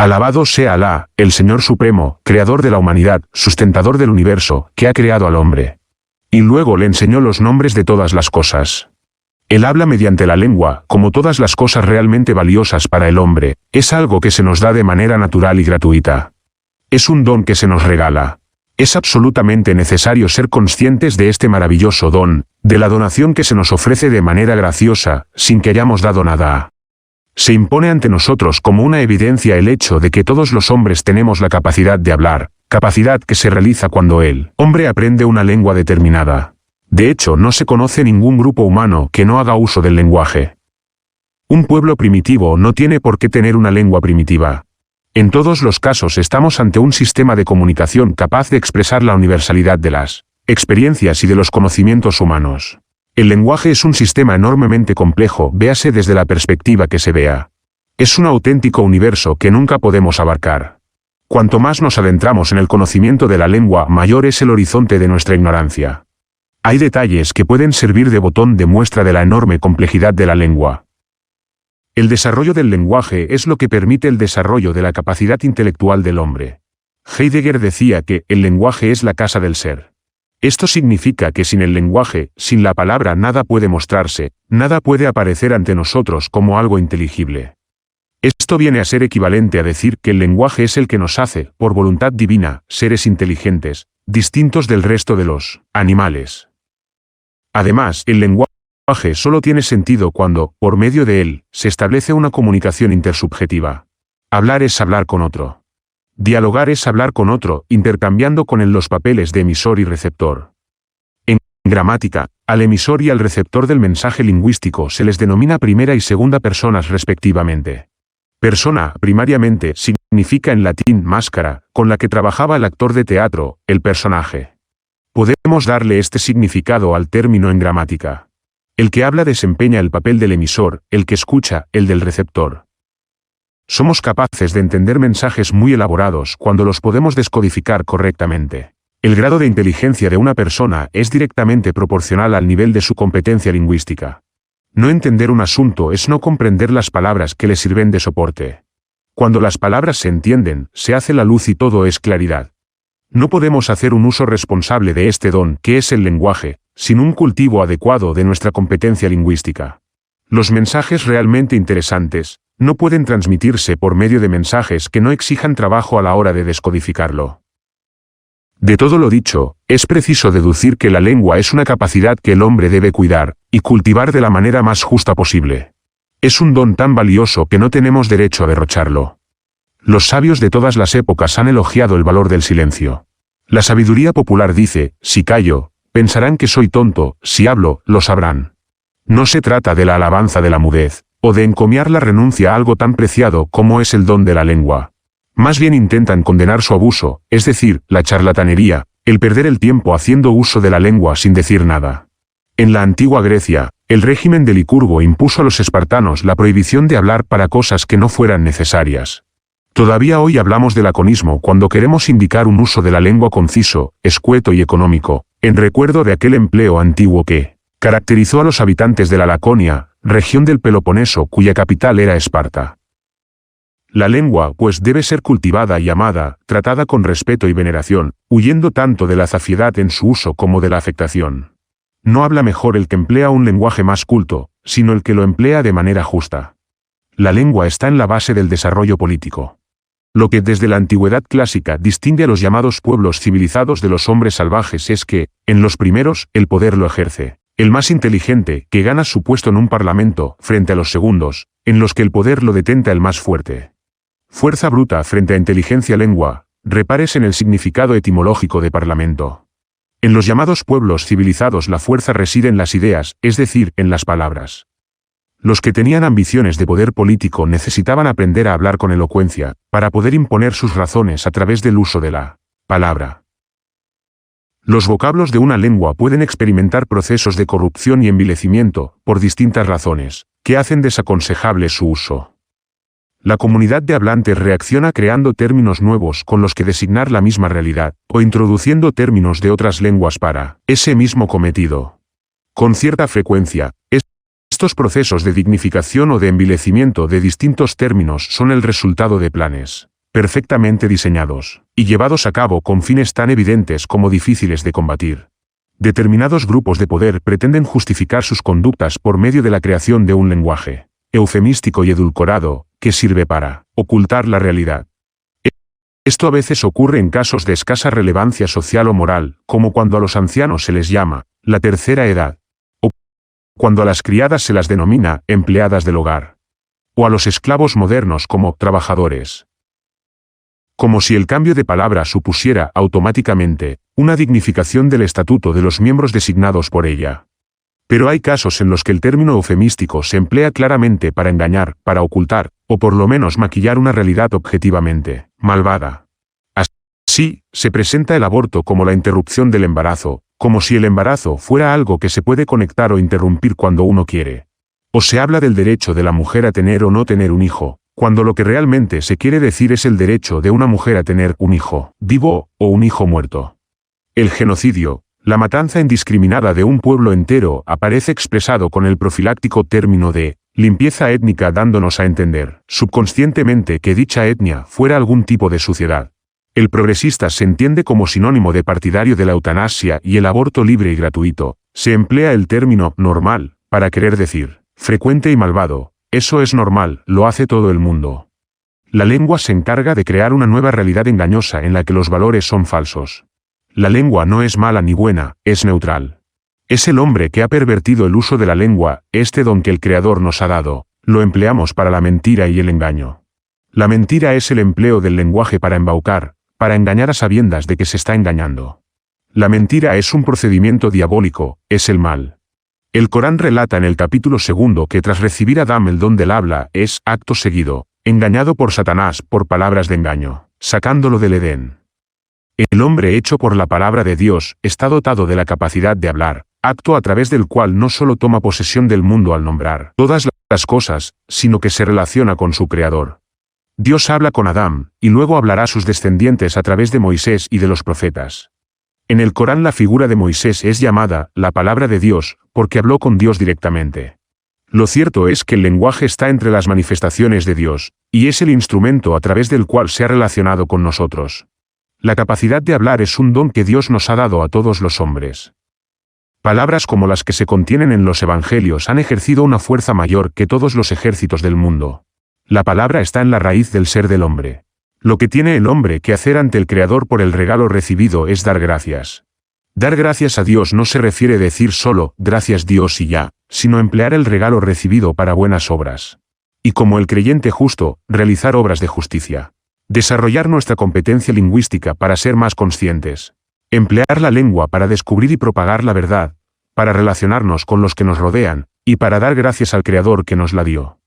Alabado sea Alá, el Señor Supremo, creador de la humanidad, sustentador del universo, que ha creado al hombre. Y luego le enseñó los nombres de todas las cosas. Él habla mediante la lengua, como todas las cosas realmente valiosas para el hombre, es algo que se nos da de manera natural y gratuita. Es un don que se nos regala. Es absolutamente necesario ser conscientes de este maravilloso don, de la donación que se nos ofrece de manera graciosa, sin que hayamos dado nada. Se impone ante nosotros como una evidencia el hecho de que todos los hombres tenemos la capacidad de hablar, capacidad que se realiza cuando el hombre aprende una lengua determinada. De hecho, no se conoce ningún grupo humano que no haga uso del lenguaje. Un pueblo primitivo no tiene por qué tener una lengua primitiva. En todos los casos estamos ante un sistema de comunicación capaz de expresar la universalidad de las experiencias y de los conocimientos humanos. El lenguaje es un sistema enormemente complejo, véase desde la perspectiva que se vea. Es un auténtico universo que nunca podemos abarcar. Cuanto más nos adentramos en el conocimiento de la lengua, mayor es el horizonte de nuestra ignorancia. Hay detalles que pueden servir de botón de muestra de la enorme complejidad de la lengua. El desarrollo del lenguaje es lo que permite el desarrollo de la capacidad intelectual del hombre. Heidegger decía que el lenguaje es la casa del ser. Esto significa que sin el lenguaje, sin la palabra, nada puede mostrarse, nada puede aparecer ante nosotros como algo inteligible. Esto viene a ser equivalente a decir que el lenguaje es el que nos hace, por voluntad divina, seres inteligentes, distintos del resto de los animales. Además, el lenguaje solo tiene sentido cuando, por medio de él, se establece una comunicación intersubjetiva. Hablar es hablar con otro. Dialogar es hablar con otro, intercambiando con él los papeles de emisor y receptor. En gramática, al emisor y al receptor del mensaje lingüístico se les denomina primera y segunda personas respectivamente. Persona, primariamente, significa en latín máscara, con la que trabajaba el actor de teatro, el personaje. Podemos darle este significado al término en gramática. El que habla desempeña el papel del emisor, el que escucha, el del receptor. Somos capaces de entender mensajes muy elaborados cuando los podemos descodificar correctamente. El grado de inteligencia de una persona es directamente proporcional al nivel de su competencia lingüística. No entender un asunto es no comprender las palabras que le sirven de soporte. Cuando las palabras se entienden, se hace la luz y todo es claridad. No podemos hacer un uso responsable de este don que es el lenguaje, sin un cultivo adecuado de nuestra competencia lingüística. Los mensajes realmente interesantes no pueden transmitirse por medio de mensajes que no exijan trabajo a la hora de descodificarlo. De todo lo dicho, es preciso deducir que la lengua es una capacidad que el hombre debe cuidar y cultivar de la manera más justa posible. Es un don tan valioso que no tenemos derecho a derrocharlo. Los sabios de todas las épocas han elogiado el valor del silencio. La sabiduría popular dice, si callo, pensarán que soy tonto, si hablo, lo sabrán. No se trata de la alabanza de la mudez, o de encomiar la renuncia a algo tan preciado como es el don de la lengua. Más bien intentan condenar su abuso, es decir, la charlatanería, el perder el tiempo haciendo uso de la lengua sin decir nada. En la antigua Grecia, el régimen de Licurgo impuso a los espartanos la prohibición de hablar para cosas que no fueran necesarias. Todavía hoy hablamos del laconismo cuando queremos indicar un uso de la lengua conciso, escueto y económico, en recuerdo de aquel empleo antiguo que caracterizó a los habitantes de la Laconia, región del Peloponeso cuya capital era Esparta. La lengua, pues, debe ser cultivada y amada, tratada con respeto y veneración, huyendo tanto de la zafiedad en su uso como de la afectación. No habla mejor el que emplea un lenguaje más culto, sino el que lo emplea de manera justa. La lengua está en la base del desarrollo político. Lo que desde la antigüedad clásica distingue a los llamados pueblos civilizados de los hombres salvajes es que, en los primeros, el poder lo ejerce el más inteligente, que gana su puesto en un parlamento, frente a los segundos, en los que el poder lo detenta el más fuerte. Fuerza bruta frente a inteligencia lengua, repares en el significado etimológico de parlamento. En los llamados pueblos civilizados la fuerza reside en las ideas, es decir, en las palabras. Los que tenían ambiciones de poder político necesitaban aprender a hablar con elocuencia, para poder imponer sus razones a través del uso de la palabra. Los vocablos de una lengua pueden experimentar procesos de corrupción y envilecimiento, por distintas razones, que hacen desaconsejable su uso. La comunidad de hablantes reacciona creando términos nuevos con los que designar la misma realidad, o introduciendo términos de otras lenguas para ese mismo cometido. Con cierta frecuencia, estos procesos de dignificación o de envilecimiento de distintos términos son el resultado de planes perfectamente diseñados, y llevados a cabo con fines tan evidentes como difíciles de combatir. Determinados grupos de poder pretenden justificar sus conductas por medio de la creación de un lenguaje eufemístico y edulcorado, que sirve para ocultar la realidad. Esto a veces ocurre en casos de escasa relevancia social o moral, como cuando a los ancianos se les llama la tercera edad, o cuando a las criadas se las denomina empleadas del hogar, o a los esclavos modernos como trabajadores. Como si el cambio de palabra supusiera automáticamente una dignificación del estatuto de los miembros designados por ella. Pero hay casos en los que el término eufemístico se emplea claramente para engañar, para ocultar, o por lo menos maquillar una realidad objetivamente malvada. Así, se presenta el aborto como la interrupción del embarazo, como si el embarazo fuera algo que se puede conectar o interrumpir cuando uno quiere. O se habla del derecho de la mujer a tener o no tener un hijo, cuando lo que realmente se quiere decir es el derecho de una mujer a tener un hijo vivo o un hijo muerto. El genocidio, la matanza indiscriminada de un pueblo entero, aparece expresado con el profiláctico término de limpieza étnica, dándonos a entender, subconscientemente, que dicha etnia fuera algún tipo de suciedad. El progresista se entiende como sinónimo de partidario de la eutanasia y el aborto libre y gratuito. Se emplea el término normal para querer decir frecuente y malvado. Eso es normal, lo hace todo el mundo. La lengua se encarga de crear una nueva realidad engañosa en la que los valores son falsos. La lengua no es mala ni buena, es neutral. Es el hombre que ha pervertido el uso de la lengua, este don que el Creador nos ha dado, lo empleamos para la mentira y el engaño. La mentira es el empleo del lenguaje para embaucar, para engañar a sabiendas de que se está engañando. La mentira es un procedimiento diabólico, es el mal. El Corán relata en el capítulo 2 que tras recibir Adán el don del habla, es, acto seguido, engañado por Satanás por palabras de engaño, sacándolo del Edén. El hombre hecho por la palabra de Dios está dotado de la capacidad de hablar, acto a través del cual no solo toma posesión del mundo al nombrar todas las cosas, sino que se relaciona con su Creador. Dios habla con Adán, y luego hablará a sus descendientes a través de Moisés y de los profetas. En el Corán la figura de Moisés es llamada la palabra de Dios, porque habló con Dios directamente. Lo cierto es que el lenguaje está entre las manifestaciones de Dios, y es el instrumento a través del cual se ha relacionado con nosotros. La capacidad de hablar es un don que Dios nos ha dado a todos los hombres. Palabras como las que se contienen en los evangelios han ejercido una fuerza mayor que todos los ejércitos del mundo. La palabra está en la raíz del ser del hombre. Lo que tiene el hombre que hacer ante el Creador por el regalo recibido es dar gracias. Dar gracias a Dios no se refiere a decir solo, gracias Dios y ya, sino emplear el regalo recibido para buenas obras. Y como el creyente justo, realizar obras de justicia. Desarrollar nuestra competencia lingüística para ser más conscientes. Emplear la lengua para descubrir y propagar la verdad, para relacionarnos con los que nos rodean, y para dar gracias al Creador que nos la dio.